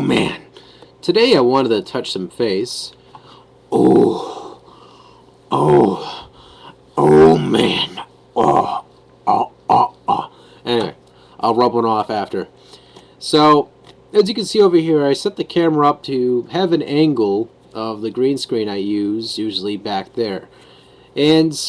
man, today I wanted to touch some face. Oh, oh, oh man. Oh, oh, oh, oh. Anyway, I'll rub one off after. So, as you can see over here, I set the camera up to have an angle of the green screen I use, usually back there. And,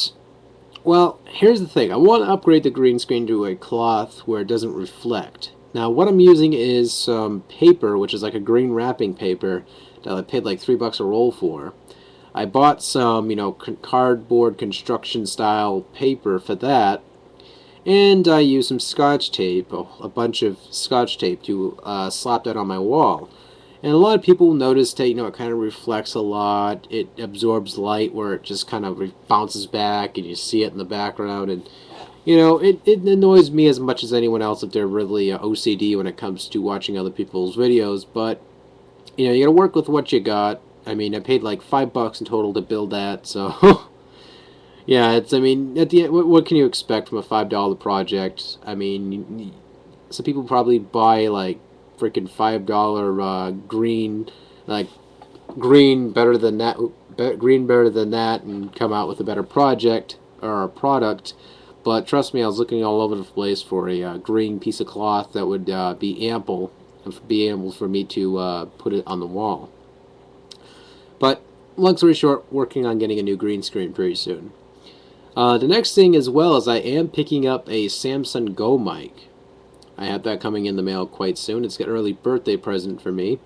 well, here's the thing. I want to upgrade the green screen to a cloth where it doesn't reflect. Now, what I'm using is some paper, which is like a green wrapping paper that I paid like $3 a roll for. I bought some, cardboard construction style paper for that, and I used some scotch tape, a bunch of scotch tape to slap that on my wall. And a lot of people noticed that, it kind of reflects a lot. It absorbs light where it just kind of bounces back and you see it in the background. And, it annoys me as much as anyone else if they're really OCD when it comes to watching other people's videos. But, you gotta work with what you got. I mean, I paid like $5 in total to build that, so... Yeah, at the end, what can you expect from a $5 project? I mean, some people probably buy like freaking $5 green, like green better than that, green better than that, and come out with a better project or a product. But trust me, I was looking all over the place for a green piece of cloth that would be ample for me to put it on the wall. But long story short, working on getting a new green screen pretty soon. The next thing as well is I am picking up a Samsung Go mic. I have that coming in the mail quite soon. It's an early birthday present for me.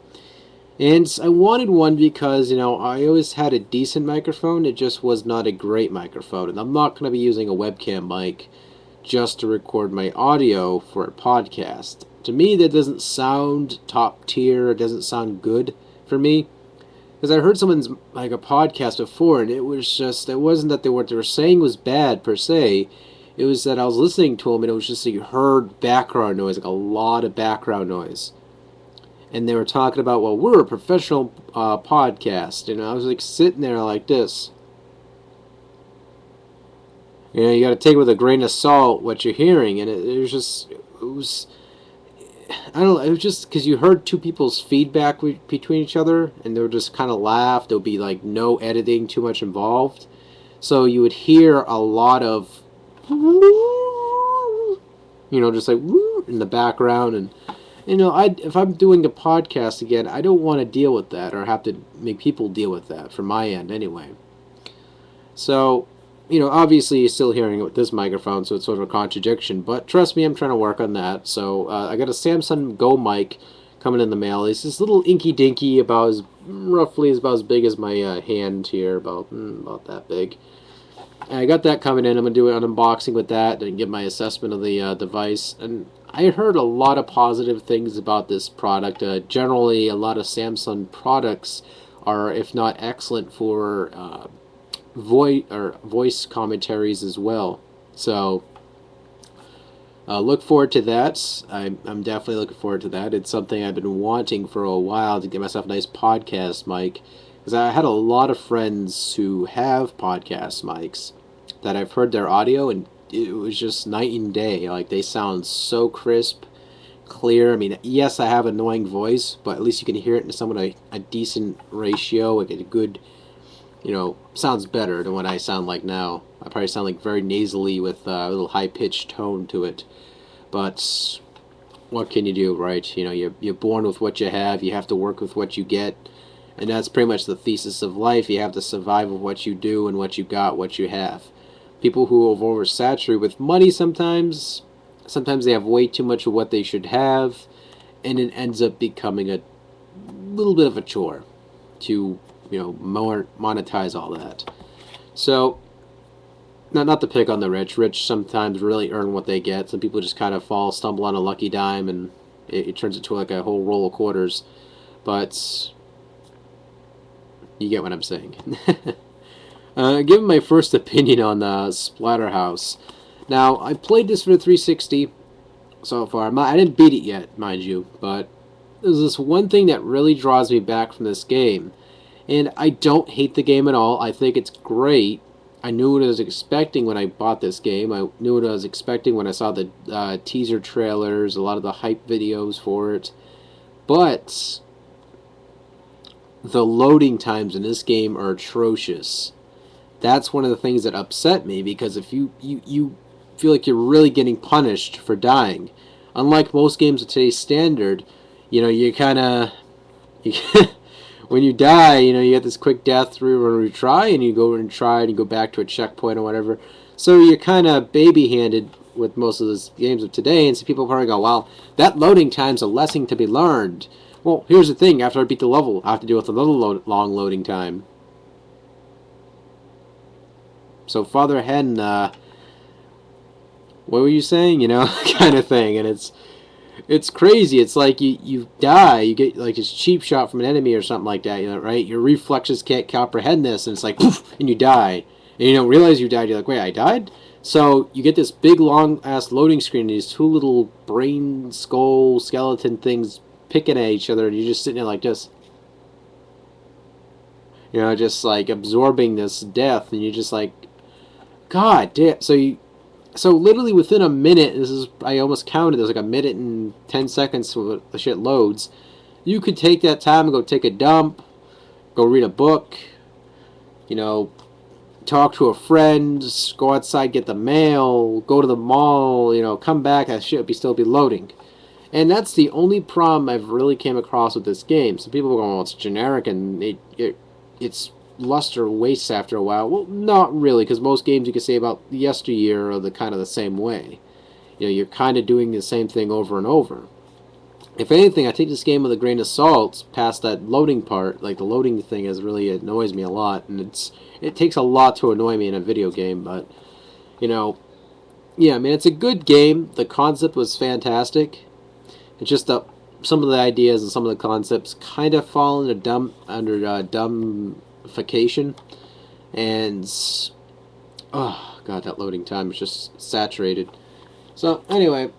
And I wanted one because, I always had a decent microphone. It just was not a great microphone. And I'm not going to be using a webcam mic just to record my audio for a podcast. To me, that doesn't sound top tier. It doesn't sound good for me. Because I heard someone's, like, a podcast before, and it wasn't that what they were saying was bad, per se. It was that I was listening to them, and it was just, you heard background noise, like a lot of background noise. And they were talking about, well, we're a professional podcast, and I was, like, sitting there like this. You gotta take it with a grain of salt what you're hearing, and it was I don't know, it was just because you heard two people's feedback between each other, and they would just kind of laugh. There would be like no editing too much involved. So you would hear a lot of, just like in the background. And, if I'm doing a podcast again, I don't want to deal with that or have to make people deal with that from my end anyway. So, obviously you're still hearing it with this microphone, so it's sort of a contradiction. But trust me, I'm trying to work on that. So I got a Samsung Go mic coming in the mail. It's this little inky-dinky, roughly about as big as my hand here, about that big. And I got that coming in. I'm going to do an unboxing with that and give my assessment of the device. And I heard a lot of positive things about this product. Generally, a lot of Samsung products are, if not excellent, for voice commentaries as well. So look forward to that. I'm definitely looking forward to that. It's something I've been wanting for a while, to get myself a nice podcast mic, because I had a lot of friends who have podcast mics that I've heard their audio, and it was just night and day. Like, they sound so crisp, clear. I mean, yes, I have an annoying voice, but at least you can hear it in someone a decent ratio, like a good, sounds better than what I sound like now. I probably sound like very nasally with a little high-pitched tone to it. But what can you do, right? You're born with what you have. You have to work with what you get. And that's pretty much the thesis of life. You have to survive with what you do and what you got, what you have. People who are oversaturated with money sometimes they have way too much of what they should have, and it ends up becoming a little bit of a chore to monetize all that. So, not to pick on the rich. Rich sometimes really earn what they get. Some people just kind of stumble on a lucky dime, and it turns into like a whole roll of quarters. But you get what I'm saying. Give my first opinion on Splatterhouse. Now, I played this for the 360 so far. I didn't beat it yet, mind you, but there's this one thing that really draws me back from this game. And I don't hate the game at all. I think it's great. I knew what I was expecting when I bought this game. I knew what I was expecting when I saw the teaser trailers, a lot of the hype videos for it. But the loading times in this game are atrocious. That's one of the things that upset me, because if you feel like you're really getting punished for dying. Unlike most games of today's standard, you kind of you, when you die, you get this quick death through or retry, and you go and try and you go back to a checkpoint or whatever. So you're kind of baby-handed with most of those games of today, and so people probably go, "Well, that loading time's a lesson to be learned." Well, here's the thing: after I beat the level, I have to deal with another long loading time. So Father Hen, what were you saying? Kind of thing, and it's crazy. It's like you die, you get like this cheap shot from an enemy or something like that, right? Your reflexes can't comprehend this, and it's like poof, and you die, and you don't realize you died. You're like, wait, I died. So you get this big long ass loading screen, and these two little brain skull skeleton things picking at each other, and you're just sitting there like this, just like absorbing this death, and you're just like, God damn. So literally within a minute, I almost counted. There's like a minute and 10 seconds so the shit loads. You could take that time and go take a dump, go read a book, you know, talk to a friend, go outside, get the mail, go to the mall, come back. That shit would still be loading. And that's the only problem I've really came across with this game. Some people are going, well, it's generic and it's luster wastes after a while. Well, not really, because most games you can say about yesteryear are the kind of the same way. You're kind of doing the same thing over and over. If anything, I take this game with a grain of salt past that loading part. Like, the loading thing really annoys me a lot, and it takes a lot to annoy me in a video game, but, yeah, I mean, it's a good game. The concept was fantastic. It's just that some of the ideas and some of the concepts kind of fall into dumbfication, and oh god, that loading time is just saturated. So anyway,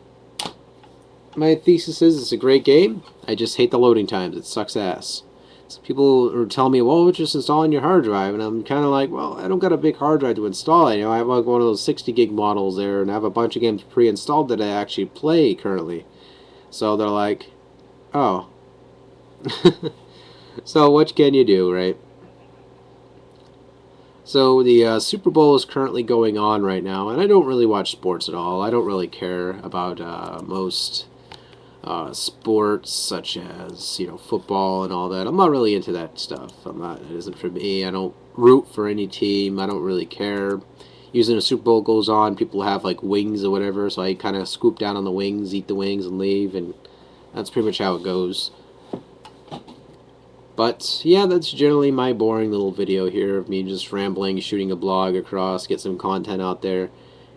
my thesis is it's a great game. I just hate the loading times. It sucks ass. So people are telling me, well, it's just installing your hard drive, and I'm kind of like, well, I don't got a big hard drive to install it. I have like one of those 60 gig models there, and I have a bunch of games pre-installed that I actually play currently. So they're like, oh. So what can you do, right? So the Super Bowl is currently going on right now, and I don't really watch sports at all. I don't really care about most sports, such as football and all that. I'm not really into that stuff. It isn't for me. I don't root for any team. I don't really care. Usually, when the Super Bowl goes on, people have like wings or whatever, so I kind of scoop down on the wings, eat the wings, and leave, and that's pretty much how it goes. But yeah, that's generally my boring little video here of me just rambling, shooting a blog across, get some content out there.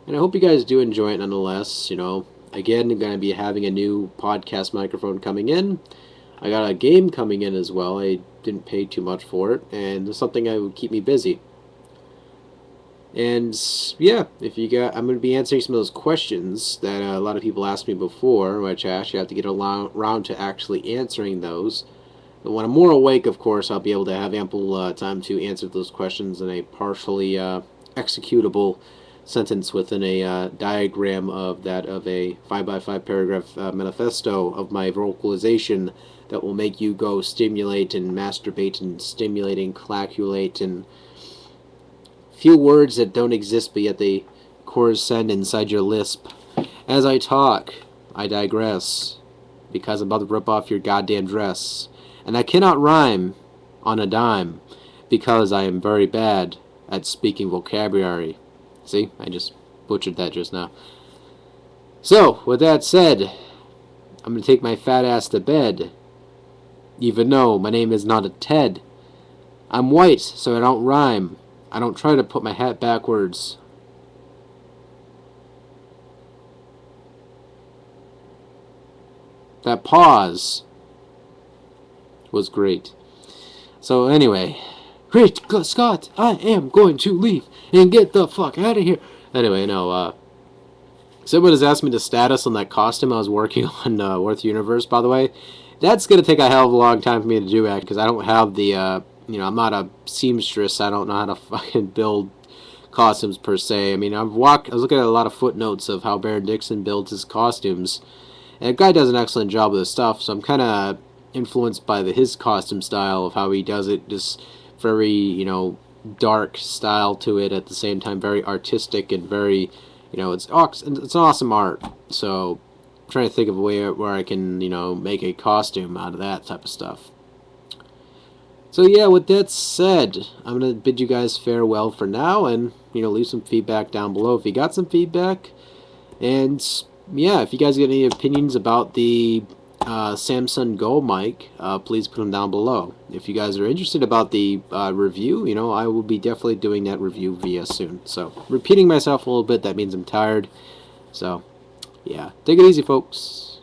And I hope you guys do enjoy it nonetheless. Again, I'm going to be having a new podcast microphone coming in. I got a game coming in as well. I didn't pay too much for it, and it's something that would keep me busy. And yeah, I'm going to be answering some of those questions that a lot of people asked me before, which I actually have to get around to actually answering those. But when I'm more awake, of course, I'll be able to have ample time to answer those questions in a partially executable sentence within a diagram of a 5x5 paragraph manifesto of my vocalization that will make you go stimulate and masturbate and stimulate and calculate and feel words that don't exist but yet they coruscate inside your lisp. As I talk, I digress because I'm about to rip off your goddamn dress. And I cannot rhyme on a dime because I am very bad at speaking vocabulary. See, I just butchered that just now. So, with that said, I'm going to take my fat ass to bed. Even though my name is not a Ted. I'm white, so I don't rhyme. I don't try to put my hat backwards. That pause was great. So anyway, great Scott, I am going to leave and get the fuck out of here. Anyway, no, someone has asked me the status on that costume I was working on Worth Universe, by the way. That's going to take a hell of a long time for me to do that, because I don't have the, I'm not a seamstress. I don't know how to fucking build costumes per se. I mean, I was looking at a lot of footnotes of how Baron Dixon builds his costumes, and the guy does an excellent job with his stuff, so I'm kind of influenced by his costume style of how he does it. Just very, dark style to it, at the same time very artistic and very, it's awesome art. So I'm trying to think of a way where I can, make a costume out of that type of stuff. So yeah, with that said, I'm gonna bid you guys farewell for now, and leave some feedback down below if you got some feedback. And yeah, if you guys got any opinions about the Samsung Go mic, please put them down below. If you guys are interested about the review, I will be definitely doing that review via soon. So repeating myself a little bit, that means I'm tired. So yeah, take it easy, folks.